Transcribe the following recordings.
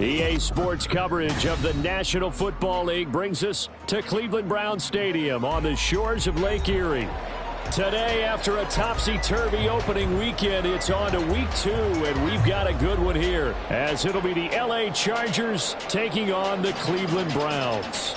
EA Sports coverage of the National Football League brings us to Cleveland Brown Stadium on the shores of Lake Erie. Today, after a topsy-turvy opening weekend, it's on to week 2, and we've got a good one here, as it'll be the LA Chargers taking on the Cleveland Browns.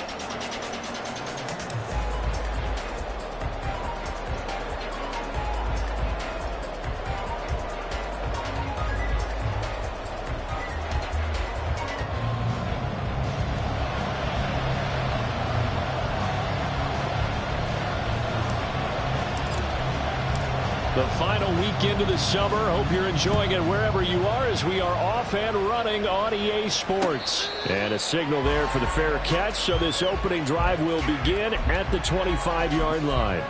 The final weekend of the summer. Hope you're enjoying it wherever you are as we are off and running on EA Sports. And a signal there for the fair catch, so this opening drive will begin at the 25-yard line.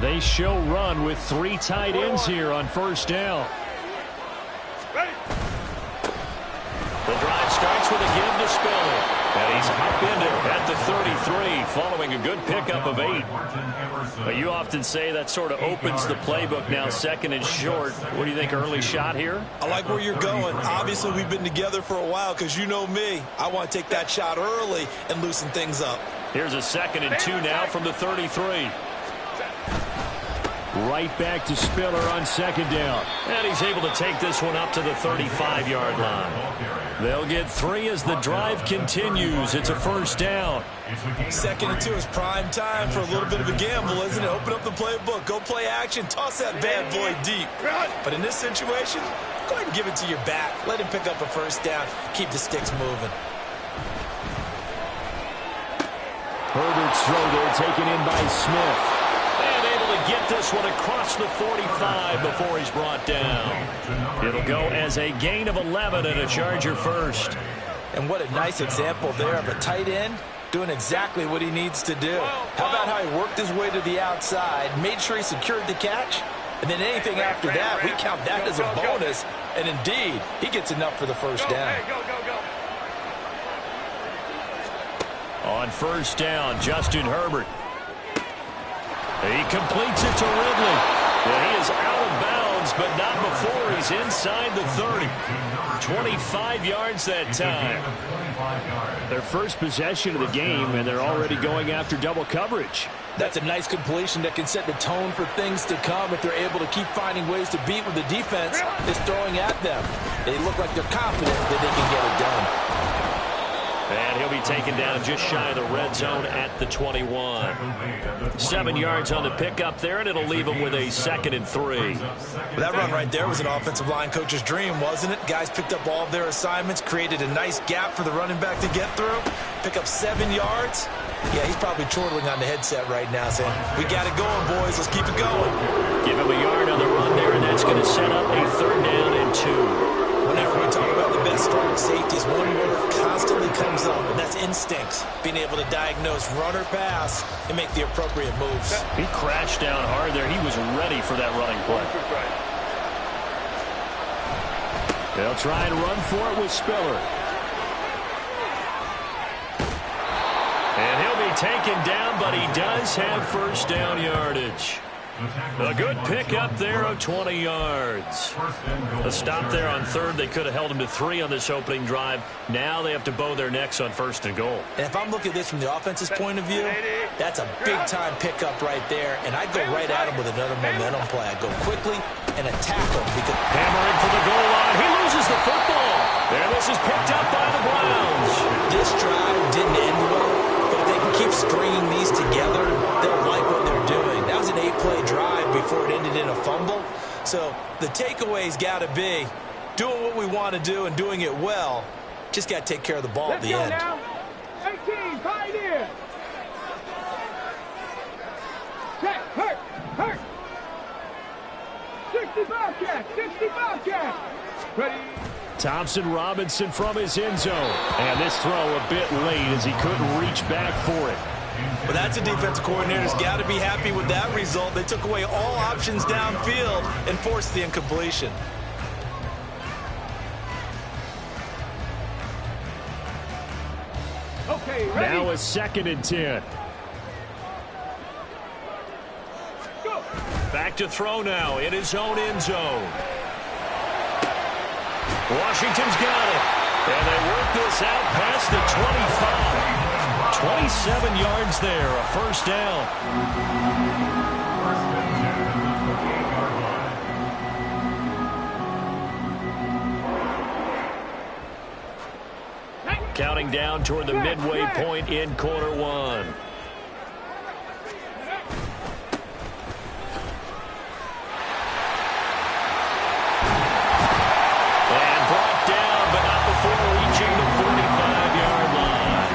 They show run with 3 tight ends here on first down. The drive starts with a give to Spiller. And he's upended at the 33 following a good pickup of 8. But you often say that sort of opens the playbook now, second and short. What do you think, early shot here? I like where you're going. Obviously, we've been together for a while because you know me. I want to take that shot early and loosen things up. Here's a 2nd and 2 now from the 33. Right back to Spiller on 2nd down. And he's able to take this one up to the 35-yard line. They'll get 3 as the drive continues. It's a first down. 2nd and 2 is prime time for a little bit of a gamble, isn't it? Open up the playbook. Go play action. Toss that bad boy deep. But in this situation, go ahead and give it to your back. Let him pick up a first down. Keep the sticks moving. Herbert's throw there taken in by Smith. Get this one across the 45 before he's brought down. It'll go as a gain of 11 and a Charger first. And what a nice example there of a tight end doing exactly what he needs to do. How about how he worked his way to the outside, made sure he secured the catch, and then anything after that, we count that as a bonus. And indeed, he gets enough for the first down. On first down, Justin Herbert. He completes it to Ridley. And he is out of bounds, but not before he's inside the 30. 25 yards that time. Their first possession of the game, and they're already going after double coverage. That's a nice completion that can set the tone for things to come if they're able to keep finding ways to beat what the defense is throwing at them. They look like they're confident that they can get it done. And he'll be taken down just shy of the red zone at the 21. 7 yards on the pickup there, and it'll leave him with a 2nd and 3. Well, that run right there was an offensive line coach's dream, wasn't it? Guys picked up all of their assignments, created a nice gap for the running back to get through, pick up 7 yards. Yeah, he's probably chortling on the headset right now saying, we got it going, boys. Let's keep it going. Give him a yard on the run there, and that's going to set up a 3rd down and 2. Whenever we talk about the best strong safeties, one word constantly comes up, and that's instincts. Being able to diagnose run or pass and make the appropriate moves. He crashed down hard there. He was ready for that running play. They'll try and run for it with Spiller. And he'll be taken down, but he does have first down yardage. A good pickup there of 20 yards. A stop there on 3rd. They could have held him to 3 on this opening drive. Now they have to bow their necks on 1st and goal. And if I'm looking at this from the offense's point of view, that's a big-time pickup right there. And I'd go right at him with another momentum play. I'd go quickly and attack him. Because hammering for the goal line. He loses the football. And this is picked up by the Browns. This drive didn't end well, but if they can keep stringing these together, they'll like what they're doing. That was an 8-play drive before it ended in a fumble. So the takeaway's got to be doing what we want to do and doing it well. Just got to take care of the ball at the end. Now. 18, pioneer. Check, hurt. 65 catch. Ready. Thompson Robinson from his end zone. And this throw a bit late as he couldn't reach back for it. Well, that's a defensive coordinator's got to be happy with that result. They took away all options downfield and forced the incompletion. Okay, ready? Now a 2nd and 10. Go. Back to throw now in his own end zone. Washington's got it. And they work this out past the 25. 27 yards there, a first down. Counting down toward the midway point in quarter one. And brought down, but not before reaching the 45-yard line.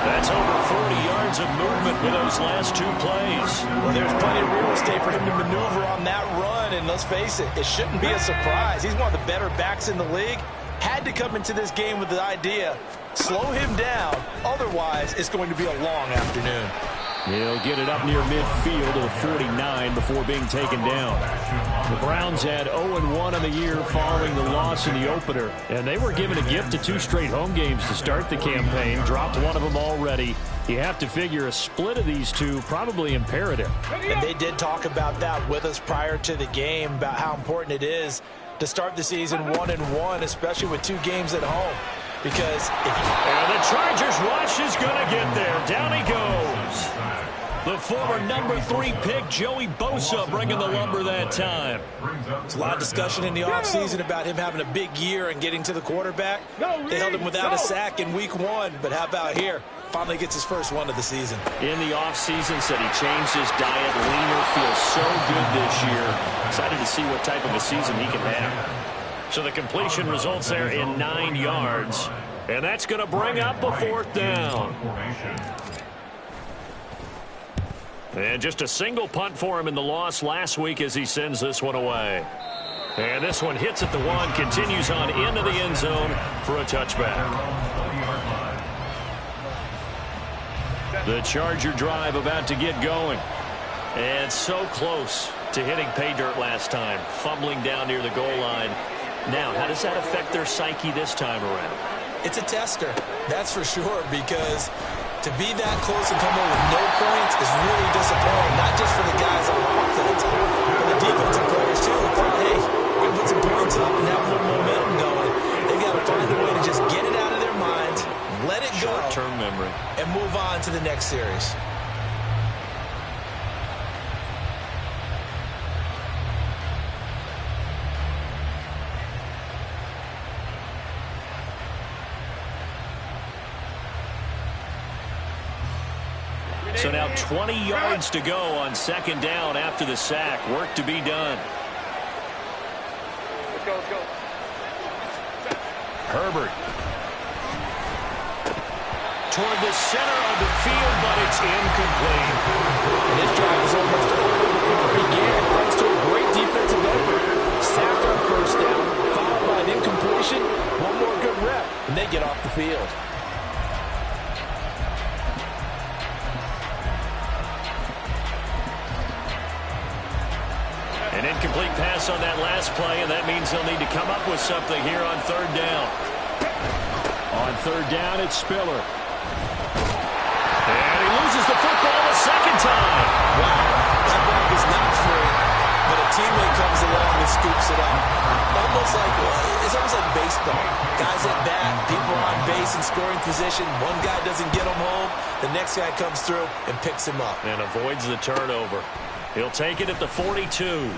That's over 40 yards of movement with those last 2 plays. Well, there's plenty of real estate for him to maneuver on that run, and let's face it, it shouldn't be a surprise. He's one of the better backs in the league. Had to come into this game with the idea, slow him down, otherwise it's going to be a long afternoon. He'll get it up near midfield to the 49 before being taken down. The Browns had 0-1 on the year following the loss in the opener, and they were given a gift of 2 straight home games to start the campaign. Dropped one of them already. You have to figure a split of these two probably imperative. And they did talk about that with us prior to the game, about how important it is to start the season 1-1, especially with 2 games at home. Because and the Chargers rush is going to get there. Down he goes. The former number 3 pick, Joey Bosa, bringing the lumber that time. There's a lot of discussion in the offseason about him having a big year and getting to the quarterback. They held him without a sack in week 1, but how about here? Finally gets his first one of the season. In the offseason, said he changed his diet. Leaner, feels so good this year. Excited to see what type of a season he can have. So the completion results there in 9 yards. And that's going to bring up a 4th down. And just a single punt for him in the loss last week as he sends this one away. And this one hits at the 1, continues on into the end zone for a touchback. The Charger drive about to get going. And so close to hitting pay dirt last time, fumbling down near the goal line. Now, how does that affect their psyche this time around? It's a tester, that's for sure, because to be that close and come in with no points is really disappointing, not just for the guys on offense, but the defensive players too. Thought, hey, we can put some points up and have a little momentum going. They got to find a way to just get it out of their minds, let it go, short-term memory, and move on to the next series. So now 20 yards to go on 2nd down after the sack. Work to be done. Let's go. Herbert. Toward the center of the field, but it's incomplete. And this drive is almost over before it began, thanks to a great defensive effort. Sacked on 1st down, followed by an incompletion. One more good rep, and they get off the field. An incomplete pass on that last play, and that means they'll need to come up with something here on 3rd down. On 3rd down, it's Spiller. And he loses the football a 2nd time. Wow, that ball is not free, but a teammate comes along and scoops it up. It's almost like baseball. Guys at bat, people are on base in scoring position. One guy doesn't get him home, the next guy comes through and picks him up. And avoids the turnover. He'll take it at the 42.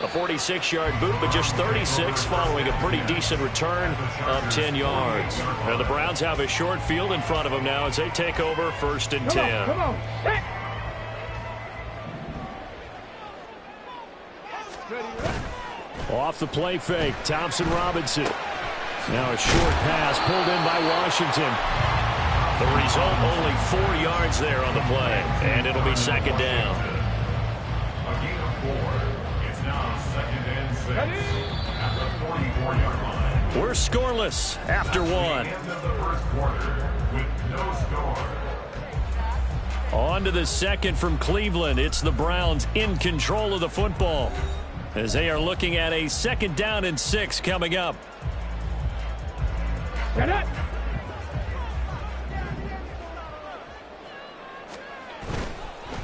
A 46-yard boot, but just 36 following a pretty decent return of 10 yards. And the Browns have a short field in front of them now as they take over 1st and 10. Come on. Off the play fake, Thompson Robinson. Now a short pass pulled in by Washington. The result, only 4 yards there on the play, and it'll be 2nd down. A gain of 4. It's now 2nd and 6 at the 44-yard line. We're scoreless after 1. End of the 1st quarter with no score. On to the 2nd from Cleveland. It's the Browns in control of the football as they are looking at a 2nd down and 6 coming up.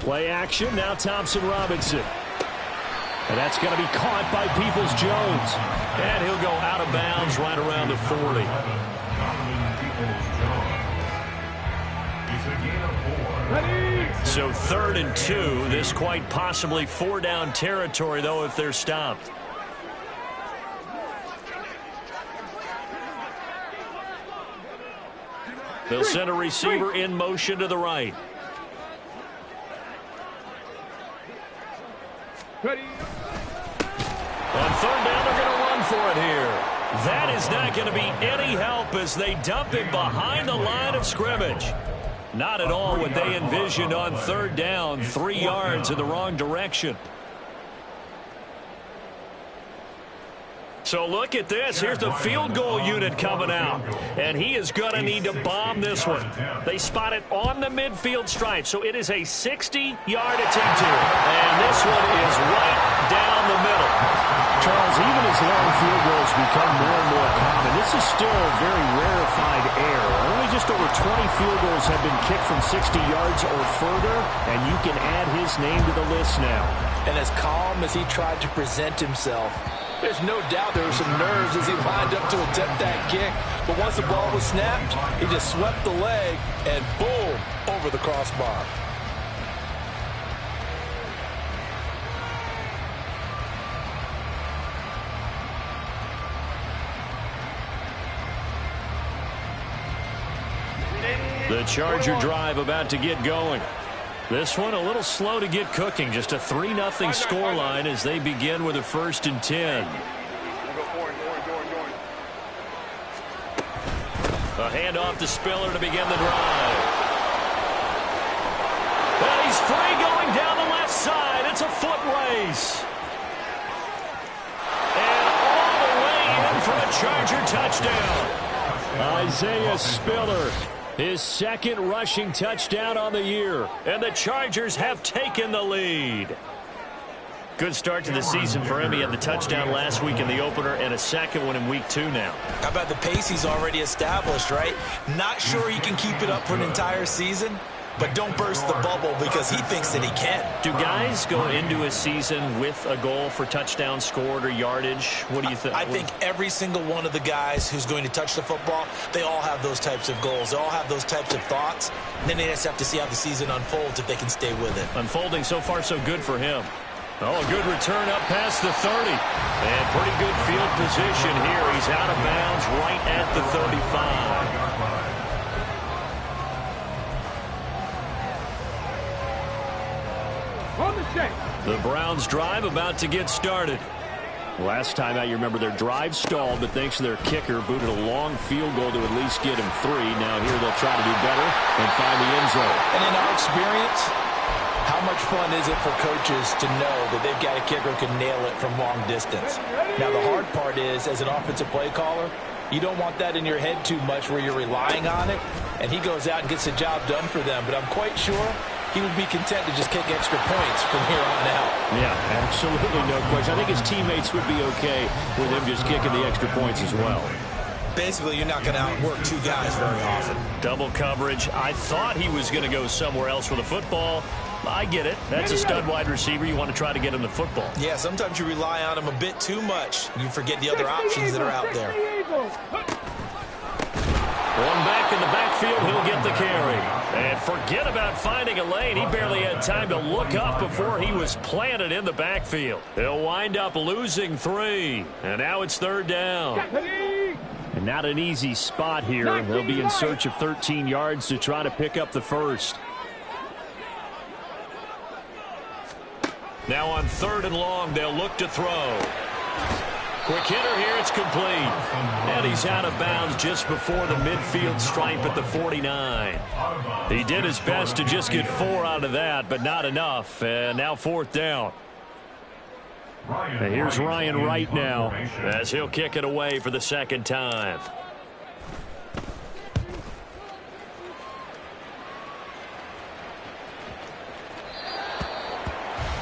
Play action, now Thompson Robinson. And that's going to be caught by Peoples-Jones. And he'll go out of bounds right around the 40. So 3rd and 2. This quite possibly 4-down territory, though, if they're stopped. They'll send a receiver in motion to the right. Ready. On 3rd down, they're going to run for it here. That is not going to be any help as they dump him behind the line of scrimmage. Not at all what they envisioned on 3rd down. 3 yards in the wrong direction. So look at this. Here's the field goal unit coming out. And he is going to need to bomb this one. They spot it on the midfield stripe. So it is a 60-yard attempt here. And this one is right down the middle. Charles, even as long field goals become more and more common, this is still a very rarefied air. Only just over 20 field goals have been kicked from 60 yards or further, and you can add his name to the list now. And as calm as he tried to present himself, there's no doubt there were some nerves as he lined up to attempt that kick. But once the ball was snapped, he just swept the leg and boom, over the crossbar. The Charger drive about to get going. This one a little slow to get cooking. Just a 3-0 scoreline as they begin with a 1st and 10. A handoff to Spiller to begin the drive. And he's free going down the left side. It's a foot race. And all the way in for a Charger touchdown. Isaiah Spiller. His 2nd rushing touchdown on the year. And the Chargers have taken the lead. Good start to the season for him. He had the touchdown last week in the opener and a 2nd one in week 2 now. How about the pace he's already established, right? Not sure he can keep it up for an entire season, but don't burst the bubble because he thinks that he can. Do guys go into a season with a goal for touchdown scored or yardage? What do you think? I think every single one of the guys who's going to touch the football, they all have those types of goals. They all have those types of thoughts. And then they just have to see how the season unfolds if they can stay with it. Unfolding so far so good for him. Oh, a good return up past the 30. And pretty good field position here. He's out of bounds right at the 35. The Browns drive about to get started. Last time out, you remember their drive stalled, but thanks to their kicker, booted a long field goal to at least get him 3. Now here they'll try to do better and find the end zone. And in our experience, how much fun is it for coaches to know that they've got a kicker who can nail it from long distance? Now the hard part is, as an offensive play caller, you don't want that in your head too much where you're relying on it, and he goes out and gets the job done for them. But I'm quite sure he would be content to just kick extra points from here on out. Yeah, absolutely no question. I think his teammates would be okay with him just kicking the extra points as well. Basically, you're not going to outwork 2 guys very often. Double coverage. I thought he was going to go somewhere else with the football. I get it. That's a stud wide receiver. You want to try to get him the football. Yeah, sometimes you rely on him a bit too much. You forget the other options that are out there. One back in the backfield, he'll get the carry. And forget about finding a lane. He barely had time to look up before he was planted in the backfield. He'll wind up losing 3. And now it's 3rd down. And not an easy spot here. They'll be in search of 13 yards to try to pick up the 1st. Now on 3rd and long, they'll look to throw. Quick hitter here, it's complete. And he's out of bounds just before the midfield stripe at the 49. He did his best to just get 4 out of that, but not enough. And now 4th down. And here's Ryan Wright now, as he'll kick it away for the 2nd time.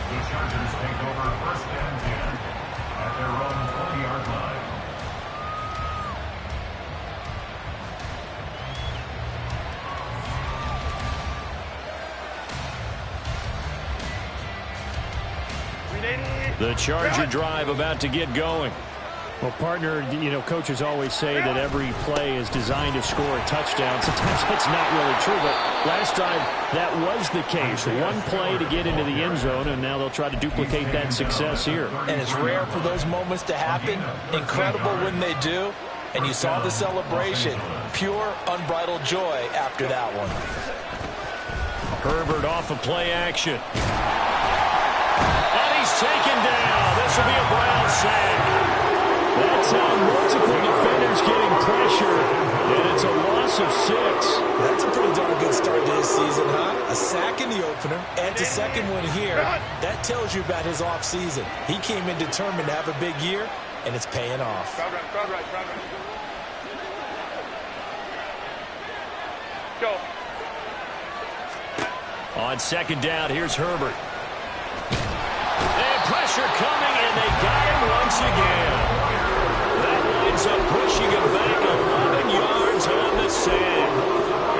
The Chargers take over 1st and 10 at their own 20-yard line. The Charger drive about to get going. Well, partner, coaches always say that every play is designed to score a touchdown. Sometimes that's not really true, but last drive, that was the case. One play to get into the end zone, and now they'll try to duplicate that success here. And it's rare for those moments to happen. Incredible when they do. And you saw the celebration. Pure, unbridled joy after that one. Herbert off of play action. And he's taken down. This will be a Brown sack. That's multiple defenders getting pressure, and it's a loss of 6. That's a pretty darn good start to this season, huh? A sack in the opener, adds a second one here. That tells you about his offseason. He came in determined to have a big year, and it's paying off. Go. On second down, here's Herbert. And pressure coming, and they got him once again. That winds up pushing him back 11 yards on the sand.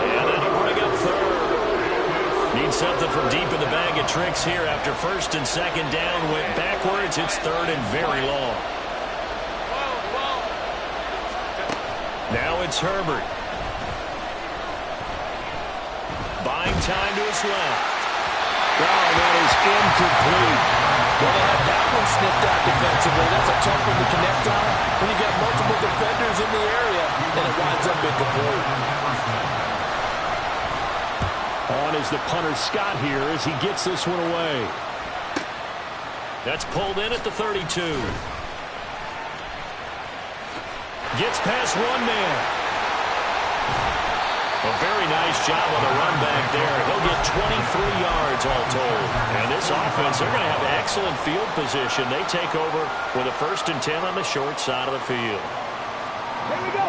And that'll bring up third. Need something from deep in the bag of tricks here after first and second down went backwards. It's third and very long. Now it's Herbert. Buying time to his left. Oh, that is incomplete. Well, they had that one snipped out defensively. That's a tough one to connect on when you got multiple defenders in the area, and it winds up incomplete. On is the punter Scott here as he gets this one away. That's pulled in at the 32. Gets past one man. A very nice job on the run back there. He'll get 23 yards all told. And this offense, they're going to have excellent field position. They take over with a 1st and 10 on the short side of the field. Here we go.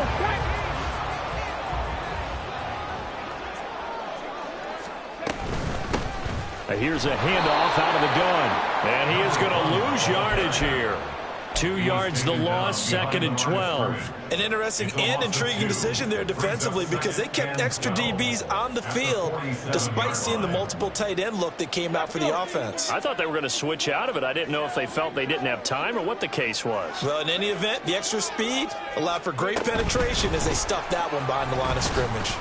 Here's a handoff out of the gun. And he is going to lose yardage here. 2 yards the loss, 2nd and 12. An interesting and intriguing decision there defensively because they kept extra DBs on the field despite seeing the multiple tight end look that came out for the offense. I thought they were going to switch out of it. I didn't know if they felt they didn't have time or what the case was. Well, in any event, the extra speed allowed for great penetration as they stuffed that one behind the line of scrimmage.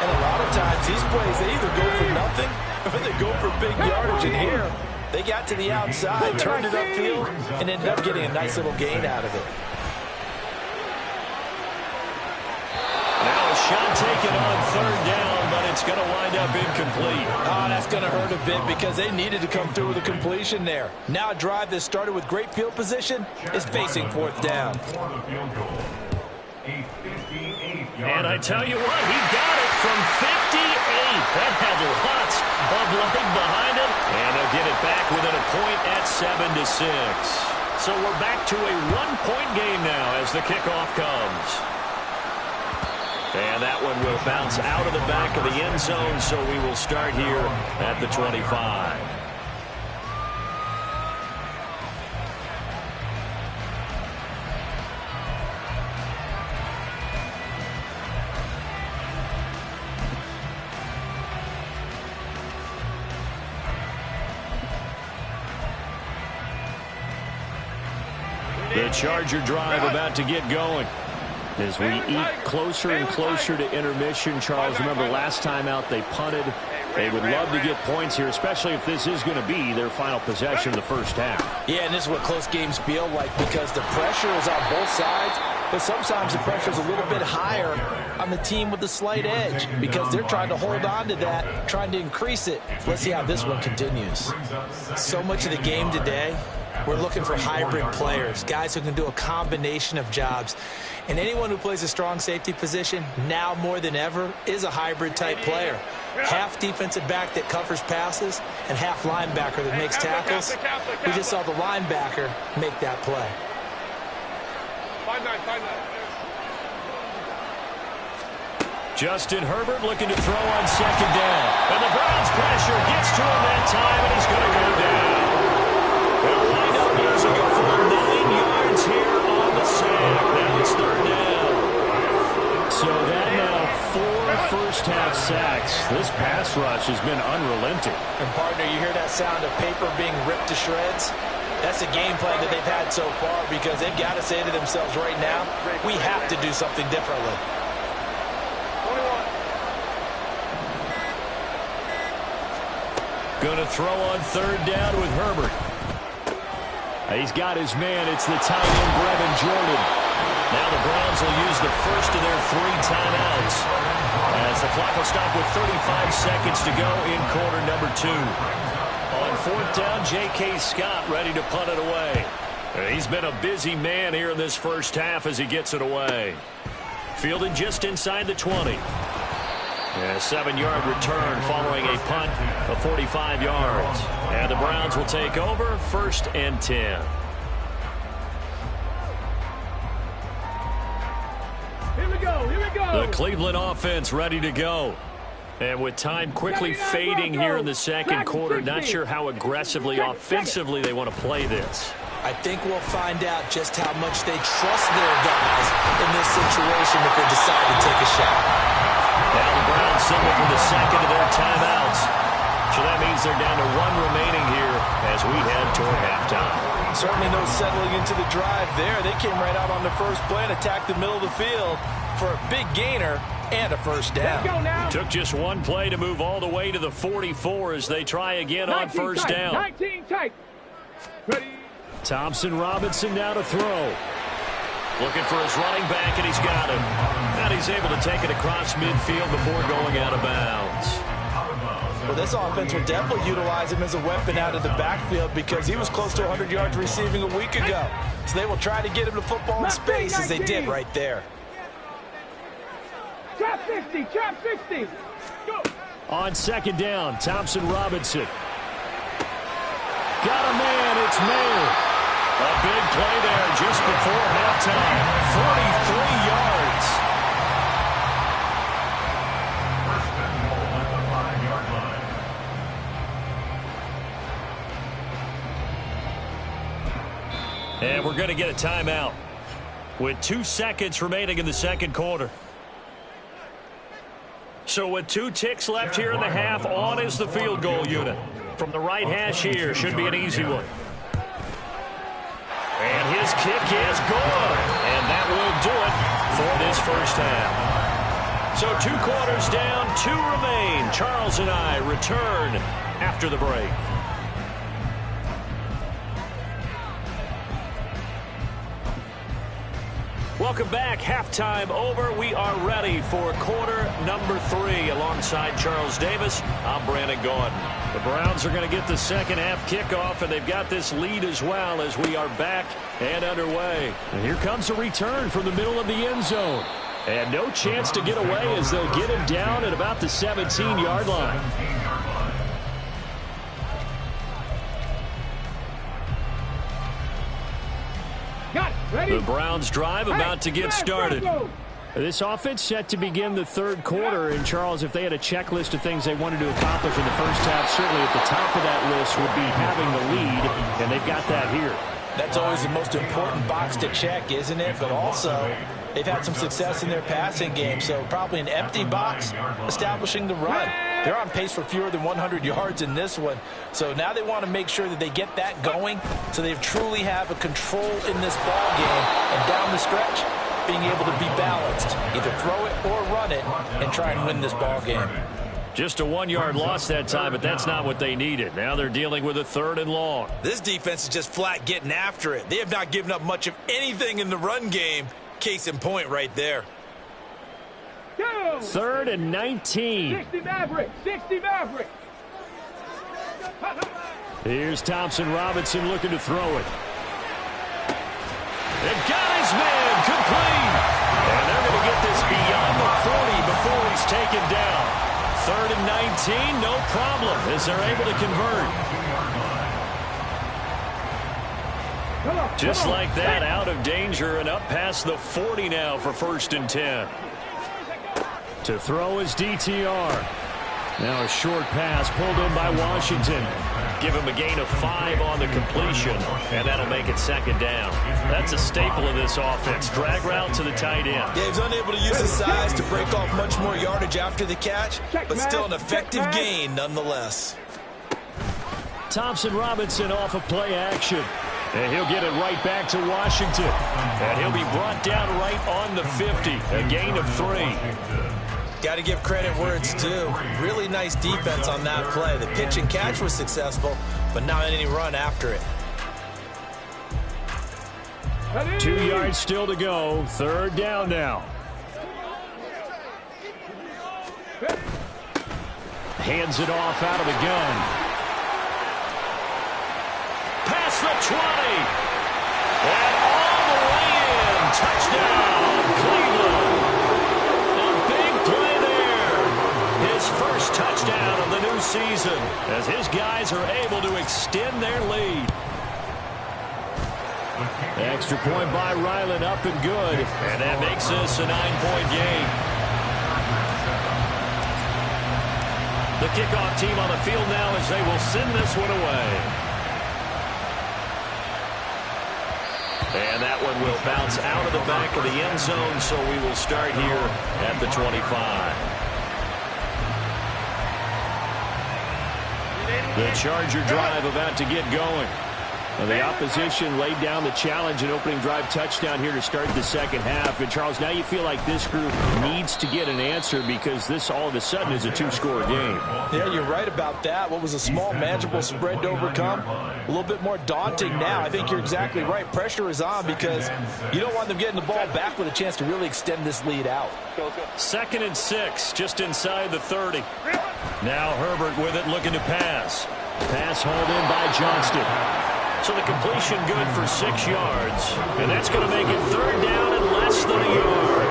And a lot of times, these plays, they either go for nothing or they go for big yardage. And here, they got to the outside, turned it upfield, and ended up getting a nice little gain out of it. Now a shot taken on 3rd down, but it's going to wind up incomplete. Oh, that's going to hurt a bit because they needed to come through with a completion there. Now a drive that started with great field position is facing 4th down. And I tell you what, he got it from 58. That had lots of leg behind it. And they'll get it back within a point at 7-6. So we're back to a 1-point game now as the kickoff comes. And that one will bounce out of the back of the end zone, so we will start here at the 25. The Charger drive about to get going. As we eat closer and closer to intermission, Charles, remember last time out they punted. They would love to get points here, especially if this is going to be their final possession of the first half. Yeah, and this is what close games feel like because the pressure is on both sides, but sometimes the pressure is a little bit higher on the team with the slight edge because they're trying to hold on to that, trying to increase it. Let's see how this one continues. So much of the game today, we're looking for hybrid players, guys who can do a combination of jobs. And anyone who plays a strong safety position, now more than ever, is a hybrid-type player. Half defensive back that covers passes and half linebacker that makes tackles. We just saw the linebacker make that play. 5-9. Justin Herbert looking to throw on 2nd down. And the Browns pressure gets to him that time, and he's going to go down. They'll wind up losing a full 9 yards here on the sack. Now it's 3rd down. So that now 4 first-half sacks. This pass rush has been unrelenting. And, partner, you hear that sound of paper being ripped to shreds? That's a game plan that they've had so far because they've got to say to themselves right now, we have to do something differently. 21. Going to throw on third down with Herbert. He's got his man. It's the tight end, Brevin Jordan. Now the Browns will use the first of their 3 timeouts as the clock will stop with 35 seconds to go in quarter number 2. On fourth down, J.K. Scott ready to punt it away. He's been a busy man here in this first half as he gets it away. Fielded just inside the 20. And a 7-yard return following a punt of 45 yards. And the Browns will take over 1st and 10. Here we go. Here we go. The Cleveland offense ready to go. And with time quickly fading here in the second quarter, not sure how aggressively, offensively they want to play this. I think we'll find out just how much they trust their guys in this situation if they decide to take a shot. Now the Browns signal for the second of their timeouts. So that means they're down to 1 remaining here as we head toward halftime. Certainly no settling into the drive there. They came right out on the first play and attacked the middle of the field for a big gainer and a first down. Let's go now. Took just 1 play to move all the way to the 44 as they try again on first tight, down. 19 tight. Ready. Thompson Robinson now to throw. Looking for his running back, and he's got him. And he's able to take it across midfield before going out of bounds. Well, this offense will definitely utilize him as a weapon out of the backfield because he was close to 100 yards receiving a week ago. So they will try to get him the football in space as they did right there. Trap 50. Trap 50. Go. On second down, Thompson Robinson. Got a man. It's Mayer. A big play there just before halftime. 43 yards. First and goal at the 5-yard line. And we're going to get a timeout with 2 seconds remaining in the second quarter. So with 2 ticks left here in the half, on is the field goal unit. From the right hash here, should be an easy one. And his kick is good. And that will do it for this first half. So 2 quarters down, 2 remain. Charles and I return after the break. Welcome back. Halftime over. We are ready for quarter number 3. Alongside Charles Davis, I'm Brandon Gordon. The Browns are going to get the second half kickoff, and they've got this lead as well as we are back and underway. And here comes a return from the middle of the end zone. And no chance to get away as they'll get him down at about the 17-yard line. Got it. Ready. The Browns drive about to get started. This offense set to begin the third quarter. And, Charles, if they had a checklist of things they wanted to accomplish in the first half, certainly at the top of that list would be having the lead, and they've got that here. That's always the most important box to check, isn't it? But also, they've had some success in their passing game, so probably an empty box establishing the run. They're on pace for fewer than 100 yards in this one. So now they want to make sure that they get that going so they truly have a control in this ball game. And down the stretch, being able to be balanced. Either throw it or run it and try and win this ball game. Just a 1-yard loss that time, but that's not what they needed. Now they're dealing with a 3rd and long. This defense is just flat getting after it. They have not given up much of anything in the run game. Case in point right there. 3rd and 19. 60 Maverick. 60 Maverick. Here's Thompson Robinson looking to throw it. They've got his man complete. And they're going to get this beyond the 40 before he's taken down. 3rd and 19, no problem, as they're able to convert. Just like that, out of danger and up past the 40 now for 1st and 10. To throw is DTR. Now a short pass pulled in by Washington. Give him a gain of 5 on the completion, and that'll make it second down. That's a staple of this offense. Drag route to the tight end. Yeah, he's unable to use his size to break off much more yardage after the catch, but still an effective gain nonetheless. Thompson Robinson off of play action. And he'll get it right back to Washington. And he'll be brought down right on the 50. A gain of 3. Got to give credit where it's due. Really nice defense on that play. The pitch and catch was successful, but not any run after it. 2 yards still to go. Third down now. Hands it off out of the gun. Past the 20. And all the way in. Touchdown, Cleveland. A big play there. His first touchdown of the new season as his guys are able to extend their lead. Extra point by Ryland, up and good. And that makes this a 9-point game. The kickoff team on the field now as they will send this one away. And that one will bounce out of the back of the end zone, so we will start here at the 25. The Charger drive about to get going. Well, the opposition laid down the challenge and opening drive touchdown here to start the second half. And, Charles, now you feel like this group needs to get an answer because this all of a sudden is a 2-score game. Yeah, you're right about that. What was a small, manageable spread to overcome, a little bit more daunting now. I think you're exactly right. Pressure is on because you don't want them getting the ball back with a chance to really extend this lead out. 2nd and 6, just inside the 30. Now Herbert with it, looking to pass. Pass hauled in by Johnston. So the completion good for 6 yards. And that's going to make it third down and less than a yard.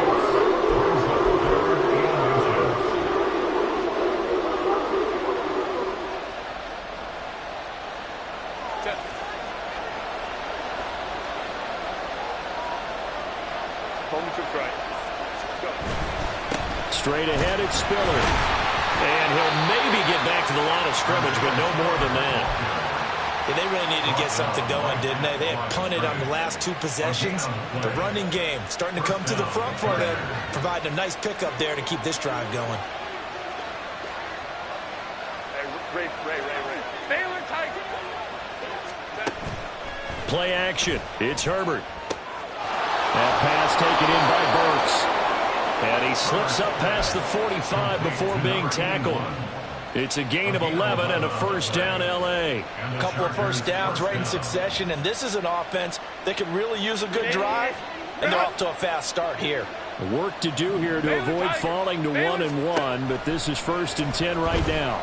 Straight ahead, it's Spiller. And he'll maybe get back to the line of scrimmage, but no more than that. Yeah, they really needed to get something going, didn't they? They had punted on the last 2 possessions. The running game starting to come to the front for them, providing a nice pickup there to keep this drive going. Ray. Baylor tight. Play action. It's Herbert. That pass taken in by Burks. And he slips up past the 45 before being tackled. It's a gain of 11 and a first down, L.A. A couple of first downs right in succession, and this is an offense that can really use a good drive, and they're off to a fast start here. Work to do here to avoid falling to 1-1, but this is 1st and 10 right now.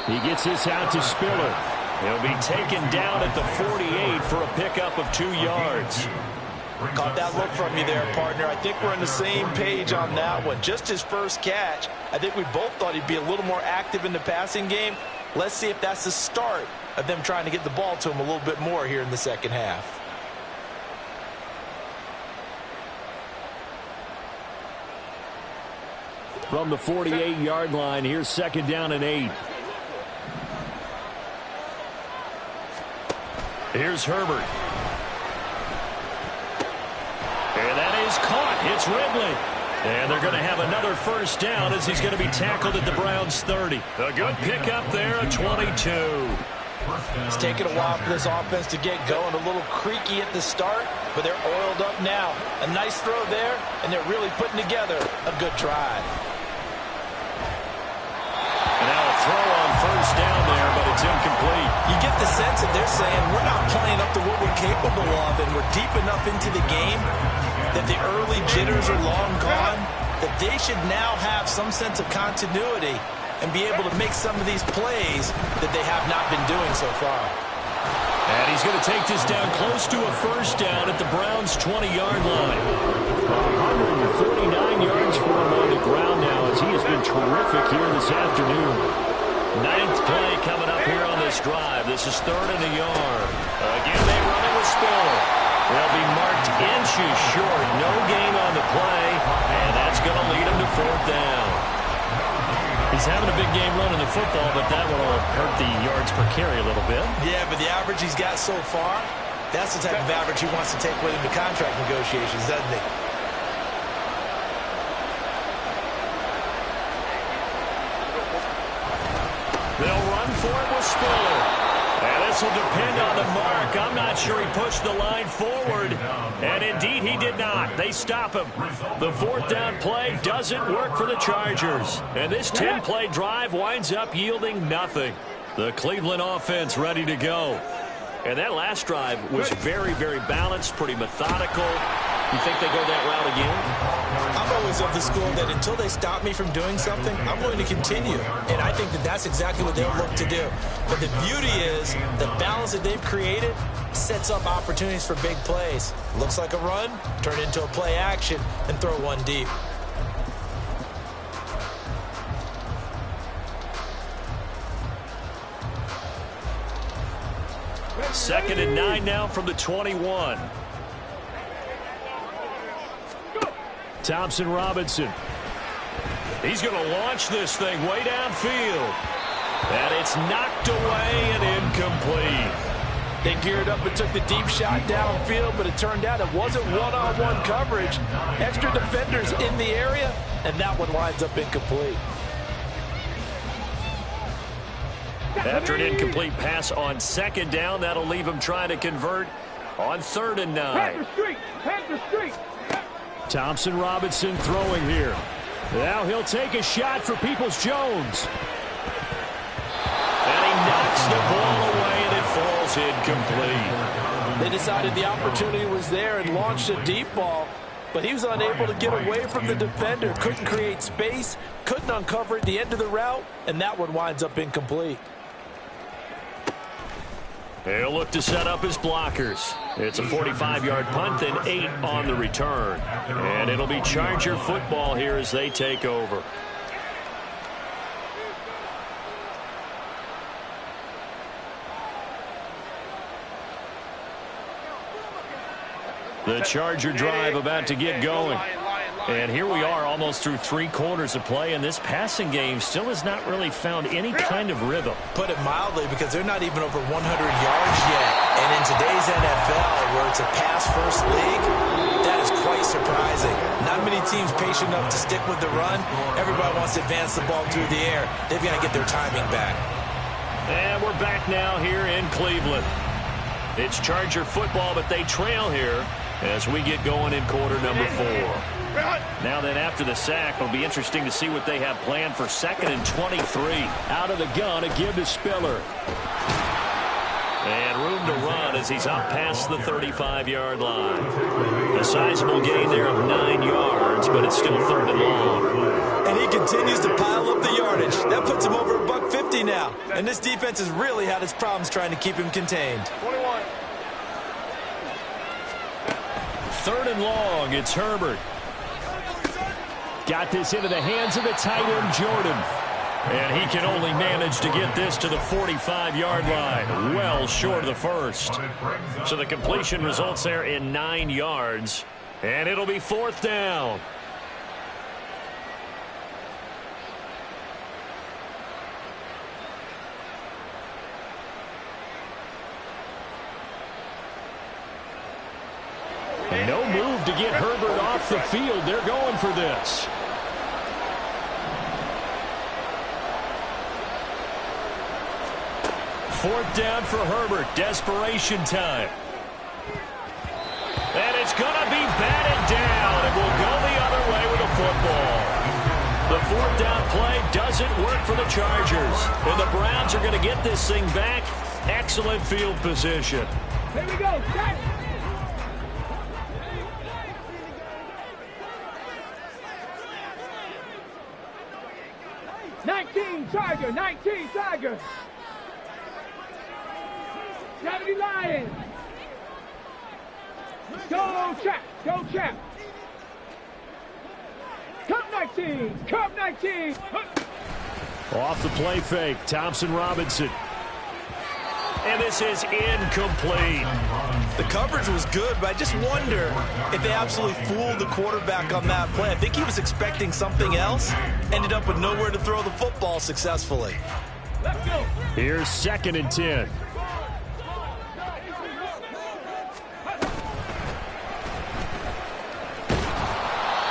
He gets this out to Spiller. He'll be taken down at the 48 for a pickup of 2 yards. Caught that look from you there, partner. I think we're on the same page on that one. Just his first catch. I think we both thought he'd be a little more active in the passing game. Let's see if that's the start of them trying to get the ball to him a little bit more here in the second half. From the 48-yard line, here's 2nd down and 8. Here's Herbert. And that is caught. It's Ridley. And they're going to have another first down as he's going to be tackled at the Browns' 30. A good pickup there, a 22. It's taken a while for this offense to get going. A little creaky at the start, but they're oiled up now. A nice throw there, and they're really putting together a good drive. And now a throw on first down there, but it's incomplete. You get the sense that they're saying we're not playing up to what we're capable of, and we're deep enough into the game that the early jitters are long gone, that they should now have some sense of continuity and be able to make some of these plays that they have not been doing so far. And he's going to take this down close to a first down at the Browns' 20-yard line. 149 yards for him on the ground now as he has been terrific here this afternoon. 9th play coming up here on this drive. This is 3rd and a yard. Again, they run it with Spiller. They'll be marked inches short. No gain on the play, and that's going to lead them to 4th down. He's having a big game running the football, but that will hurt the yards per carry a little bit. Yeah, but the average he's got so far, that's the type of average he wants to take with him to contract negotiations, doesn't he? They'll run for it with Spiller. And this will depend on the mark. I'm not sure he pushed the line forward. And indeed, he did not. They stop him. The fourth down play doesn't work for the Chargers. And this 10-play drive winds up yielding nothing. The Cleveland offense ready to go. And that last drive was very, very balanced, pretty methodical. You think they go that route again? I'm always of the school that until they stop me from doing something, I'm going to continue. And I think that that's exactly what they'll look to do. But the beauty is the balance that they've created sets up opportunities for big plays. Looks like a run, turn into a play action, and throw one deep. Second and 9 now from the 21. Thompson Robinson. He's going to launch this thing way downfield. And it's knocked away and incomplete. They geared up and took the deep shot downfield, but it turned out it wasn't one-on-one coverage. Extra defenders in the area, and that one winds up incomplete. After an incomplete pass on second down, that'll leave him trying to convert on 3rd and 9. Thompson Robinson throwing here. Now he'll take a shot for Peoples-Jones. And he knocks the ball away, and it falls incomplete. They decided the opportunity was there and launched a deep ball, but he was unable to get away from the defender. Couldn't create space, couldn't uncover at the end of the route, and that one winds up incomplete. He'll look to set up his blockers. It's a 45-yard punt and 8 on the return. And it'll be Charger football here as they take over. The Charger drive about to get going. And here we are almost through 3 quarters of play, and this passing game still has not really found any kind of rhythm. Put it mildly, because they're not even over 100 yards yet. And in today's NFL, where it's a pass-first league, that is quite surprising. Not many teams patient enough to stick with the run. Everybody wants to advance the ball through the air. They've got to get their timing back. And we're back now here in Cleveland. It's Charger football, but they trail here as we get going in quarter number 4. Now then, after the sack, it'll be interesting to see what they have planned for 2nd and 23. Out of the gun, a give to Spiller. And room to run as he's up past the 35-yard line. A sizable gain there of 9 yards, but it's still 3rd and long. And he continues to pile up the yardage. That puts him over $150 now. And this defense has really had its problems trying to keep him contained. 21. 3rd and long, it's Herbert. Got this into the hands of the tight end, Jordan. And he can only manage to get this to the 45-yard line. Well short of the first. So the completion results there in 9 yards. And it'll be 4th down. No move to get Herbert off the field. They're going for this. Fourth down for Herbert. Desperation time. And it's going to be batted down. It will go the other way with the football. The 4th down play doesn't work for the Chargers. And the Browns are going to get this thing back. Excellent field position. Here we go. Set. Charger, 19 Charger. 70 Lions. Go Chap, go Chap. Cup 19, Cup 19. Off the play fake, Thompson Robinson. And this is incomplete. The coverage was good, but I just wonder if they absolutely fooled the quarterback on that play. I think he was expecting something else, ended up with nowhere to throw the football successfully. Let's go. Here's 2nd and 10.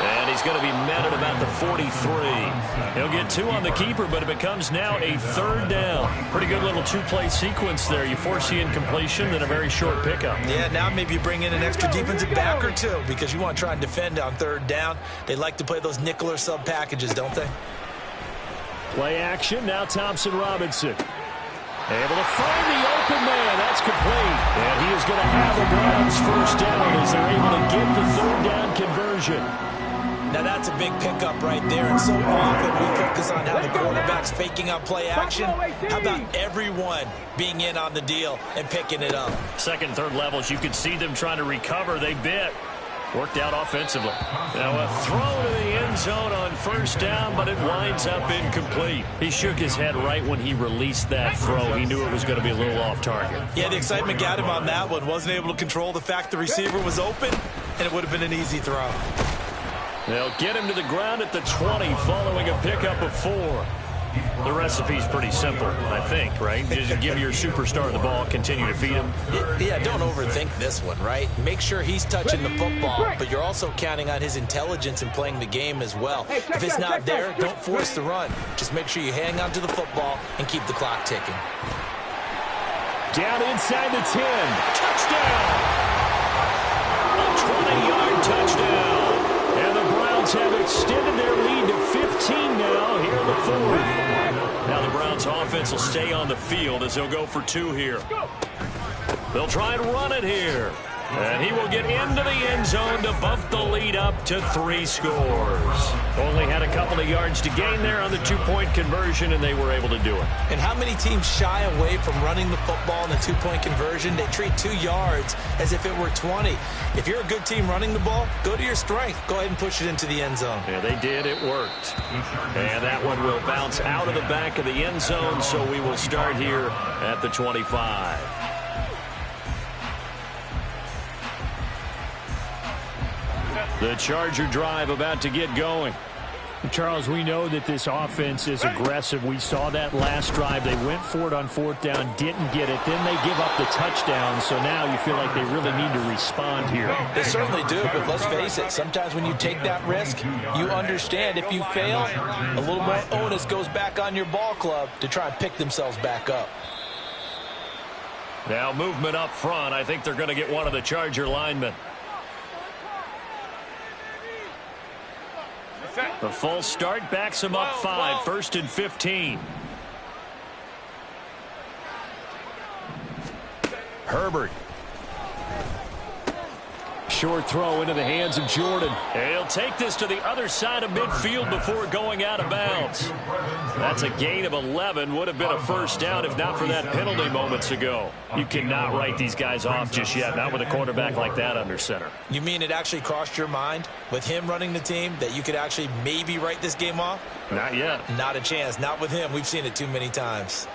And he's going to be met at about the 43. He'll get 2 on the keeper, but it becomes now a 3rd down. Pretty good little 2-play sequence there. You force the incompletion, then a very short pickup. Yeah, now maybe you bring in an extra defensive back or 2 because you want to try and defend on 3rd down. They like to play those nickel or sub packages, don't they? Play action, now Thompson Robinson. Able to find the open man. That's complete. And he is going to have the Browns 1st down as they're able to get the 3rd down conversion. Now that's a big pickup right there, and so often we focus on how the quarterback's faking out play action. How about everyone being in on the deal and picking it up? 2nd, 3rd levels, you could see them trying to recover. They bit. Worked out offensively. Now a throw to the end zone on 1st down, but it winds up incomplete. He shook his head right when he released that throw. He knew it was going to be a little off target. Yeah, the excitement got him on that one. Wasn't able to control the fact the receiver was open, and it would have been an easy throw. They'll get him to the ground at the 20 following a pickup of 4. The recipe's pretty simple, I think, right? Just give your superstar the ball, continue to feed him. Yeah, don't overthink this one, right? Make sure he's touching the football, but you're also counting on his intelligence in playing the game as well. If it's not there, don't force the run. Just make sure you hang on to the football and keep the clock ticking. Down inside the 10. Touchdown! A 20-yard touchdown. And the Browns have extended their lead to 15 now here in the 4th. Now the Browns offense will stay on the field as they'll go for 2 here. They'll try and run it here. And he will get into the end zone to bump the lead up to 3 scores. Only had a couple of yards to gain there on the 2-point conversion, and they were able to do it. And how many teams shy away from running the football in the 2-point conversion? They treat 2 yards as if it were 20. If you're a good team running the ball, go to your strength. Go ahead and push it into the end zone. Yeah, they did. It worked. And that one will bounce out of the back of the end zone, so we will start here at the 25. The Charger drive about to get going. Charles, we know that this offense is aggressive. We saw that last drive. They went for it on 4th down, didn't get it. Then they give up the touchdown. So now you feel like they really need to respond here. They certainly do, but let's face it. Sometimes when you take that risk, you understand if you fail, a little more onus goes back on your ball club to try and pick themselves back up. Now movement up front. I think they're going to get one of the Charger linemen. The full start backs him up 5. 1st and 15. Herbert. Short throw into the hands of Jordan. He'll take this to the other side of midfield before going out of bounds. That's a gain of 11. Would have been a 1st down if not for that penalty moments ago. You cannot write these guys off just yet, not with a quarterback like that under center. You mean it actually crossed your mind with him running the team that you could actually maybe write this game off? Not yet. Not a chance. Not with him. We've seen it too many times.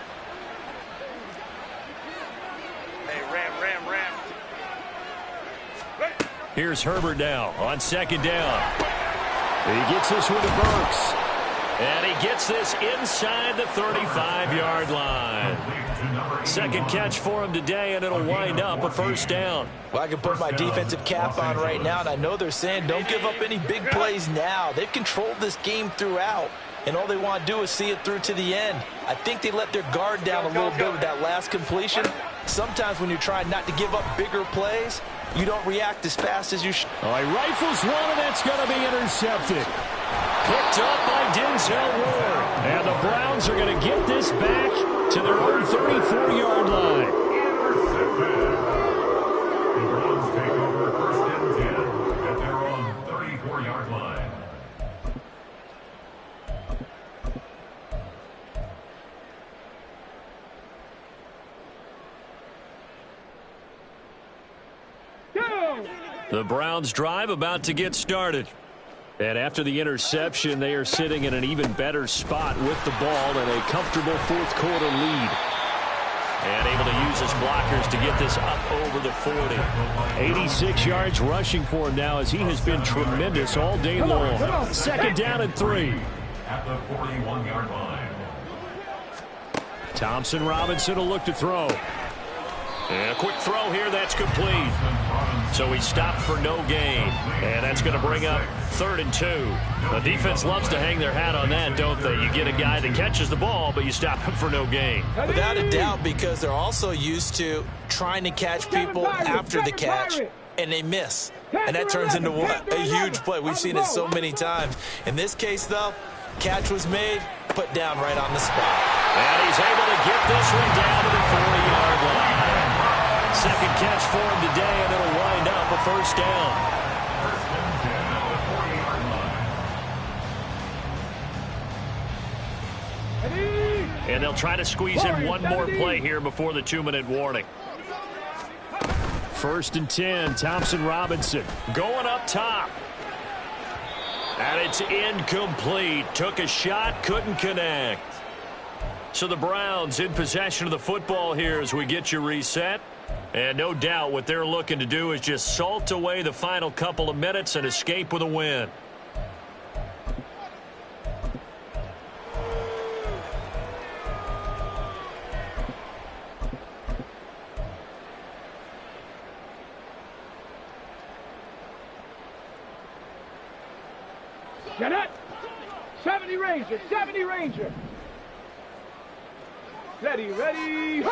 Here's Herbert now on 2nd down. He gets this one to Burks. And he gets this inside the 35-yard line. 2nd catch for him today, and it'll wind up a 1st down. Well, I can put my defensive cap on right now, and I know they're saying don't give up any big plays now. They've controlled this game throughout, and all they want to do is see it through to the end. I think they let their guard down a little bit with that last completion. Sometimes when you're trying not to give up bigger plays, you don't react as fast as you should. Oh, he rifles one, and that's going to be intercepted. Picked up by Denzel Ward. And the Browns are going to get this back to their own 34-yard line. The Browns take over 1st and 10 at their own 34-yard line. The Browns drive about to get started. And after the interception, they are sitting in an even better spot with the ball and a comfortable 4th quarter lead. And able to use his blockers to get this up over the 40. 86 yards rushing for him now as he has been tremendous all day long. 2nd down and 3. at the 41-yard line. Thompson Robinson will look to throw. And a quick throw here, that's complete. So he stopped for no gain. And that's going to bring up 3rd and 2. The defense loves to hang their hat on that, don't they? You get a guy that catches the ball, but you stop him for no gain. Without a doubt, because they're also used to trying to catch people after the catch, and they miss. And that turns into what? A huge play. We've seen it so many times. In this case, though, catch was made, put down right on the spot. And he's able to get this one down to the 40-yard line. Second catch for him today, and it'll wind up a first down. First and 10 at the 40-yard line. And they'll try to squeeze in one more play here before the 2-minute warning. First and 10, Thompson Robinson going up top. And it's incomplete. Took a shot, couldn't connect. So the Browns in possession of the football here as we get you reset. And no doubt what they're looking to do is just salt away the final couple of minutes and escape with a win. Get it! 70 Ranger, 70 Ranger. Ready, ready.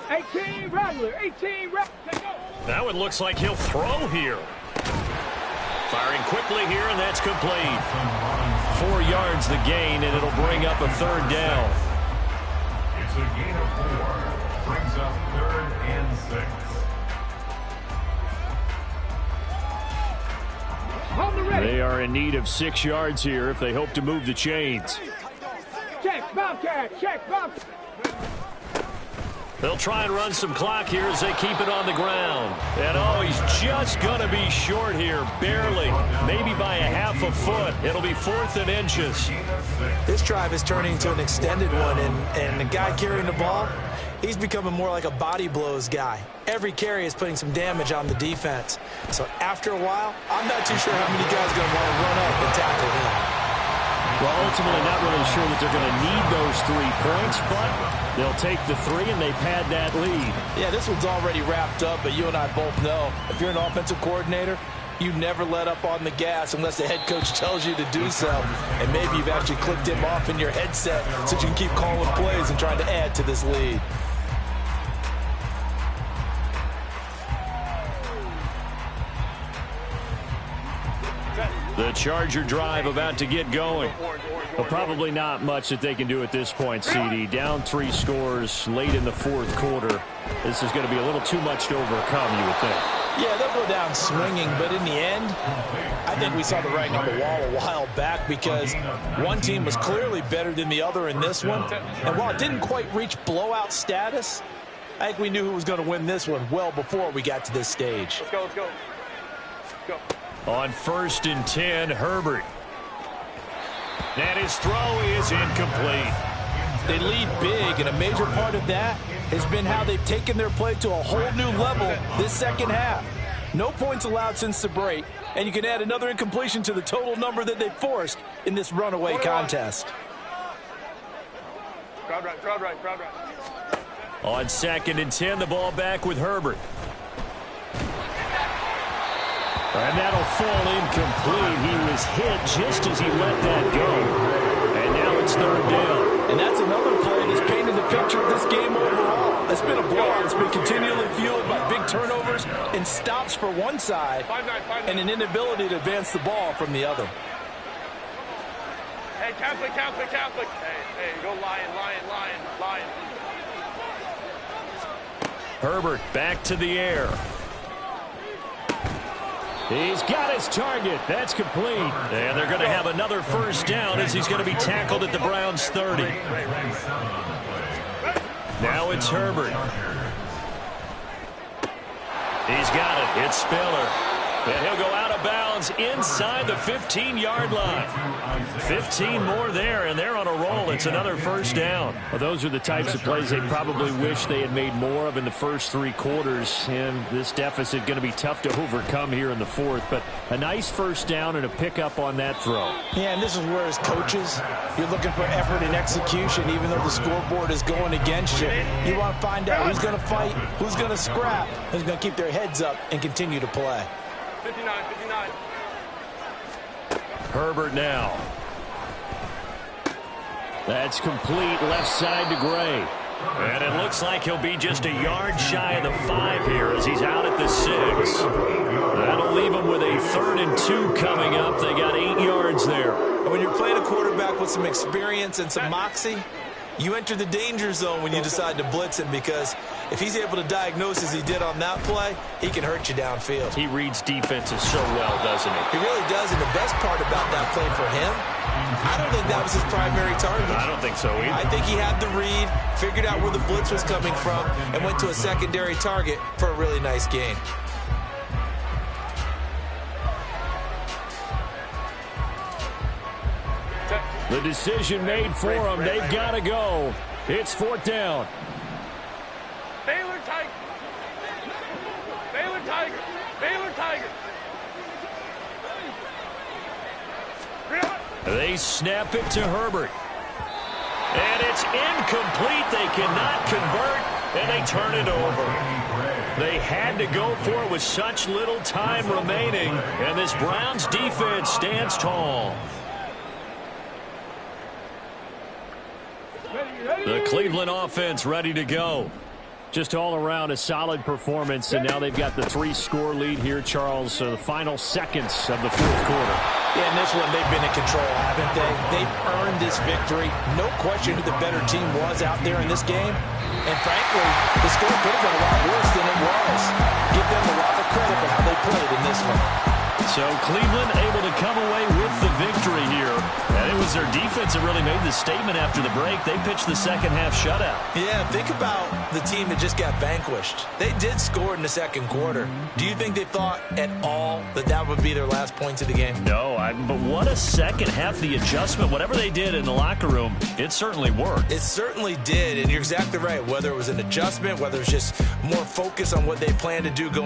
18 Rattler, 18 Rattler. That one looks like he'll throw here. Firing quickly here, and that's complete. 4 yards the gain, and it'll bring up a 3rd down. It's a gain of 4. Brings up 3rd and 6. On the ready. They are in need of 6 yards here if they hope to move the chains. Check, Bobcat, check, Bobcat. They'll try and run some clock here as they keep it on the ground. And, oh, he's just going to be short here, barely, maybe by a half a foot. It'll be 4th and inches. This drive is turning into an extended one, and the guy carrying the ball, he's becoming more like a body blows guy. Every carry is putting some damage on the defense. So after a while, I'm not too sure how many guys are going to want to run up and tackle him. Well, ultimately not really sure that they're going to need those 3 points, but they'll take the 3 and they pad that lead. Yeah, this one's already wrapped up, but you and I both know if you're an offensive coordinator, you never let up on the gas unless the head coach tells you to do so. And maybe you've actually clicked him off in your headset so you can keep calling plays and trying to add to this lead. The Charger drive about to get going. Well, probably not much that they can do at this point, CD. Down 3 scores late in the 4th quarter. This is going to be a little too much to overcome, you would think. Yeah, they'll go down swinging, but in the end, I think we saw the writing on the wall a while back because one team was clearly better than the other in this one. And while it didn't quite reach blowout status, I think we knew who was going to win this one well before we got to this stage. Let's go, let's go. Let's go. On 1st and 10, Herbert. And his throw is incomplete. They lead big, and a major part of that has been how they've taken their play to a whole new level this second half. No points allowed since the break, and you can add another incompletion to the total number that they forced in this runaway contest. Crowd right, crowd right, crowd right. On 2nd and 10, the ball back with Herbert. And that'll fall incomplete. He was hit just as he let that go. And now it's 3rd down. And that's another play that's painted the picture of this game overall. It's been a blowout. It's been continually fueled by big turnovers and stops for one side and an inability to advance the ball from the other. Hey, Catholic, Catholic, Catholic. Hey, go Lion, Lion, Lion, Lion. Herbert back to the air. He's got his target. That's complete. And they're going to have another first down as he's going to be tackled at the Browns' 30. Now it's Herbert. He's got it. It's Spiller. And he'll go out of bounds inside the 15-yard line. 15 more there, and they're on a roll. It's another first down. Well, those are the types of plays they probably wish they had made more of in the first three quarters. And this deficit going to be tough to overcome here in the fourth. But a nice first down and a pickup on that throw. Yeah, and this is where as coaches, you're looking for effort and execution, even though the scoreboard is going against you. You want to find out who's going to fight, who's going to scrap, who's going to keep their heads up and continue to play. 59. Herbert now. That's complete left side to Gray. And it looks like he'll be just a yard shy of the 5 here as he's out at the 6. That'll leave him with a 3rd and 2 coming up. They got 8 yards there. And when you're playing a quarterback with some experience and some moxie, you enter the danger zone when you decide to blitz him, because if he's able to diagnose as he did on that play, he can hurt you downfield. He reads defenses so well, doesn't he? He really does, and the best part about that play for him, I don't think that was his primary target. I don't think so either. I think he had the read, figured out where the blitz was coming from, and went to a secondary target for a really nice gain. The decision made for them. They've got to go. It's 4th down. Baylor Tigers. Baylor Tigers. Baylor Tigers. They snap it to Herbert. And it's incomplete. They cannot convert, and they turn it over. They had to go for it with such little time remaining, and this Browns defense stands tall. The Cleveland offense ready to go. Just all around a solid performance, and now they've got the 3-score lead here, Charles. So the final seconds of the 4th quarter. Yeah, in this one, they've been in control, haven't they? They've earned this victory. No question who the better team was out there in this game. And frankly, the score could have been a lot worse than it was. Give them a lot of credit for how they played in this one. So Cleveland able to come away with the victory here. And it was their defense that really made the statement after the break. They pitched the second-half shutout. Yeah, think about the team that just got vanquished. They did score in the second quarter. Do you think they thought at all that that would be their last points of the game? No, but what a second half, the adjustment. Whatever they did in the locker room, it certainly worked. It certainly did, and you're exactly right. Whether it was an adjustment, whether it was just more focus on what they plan to do going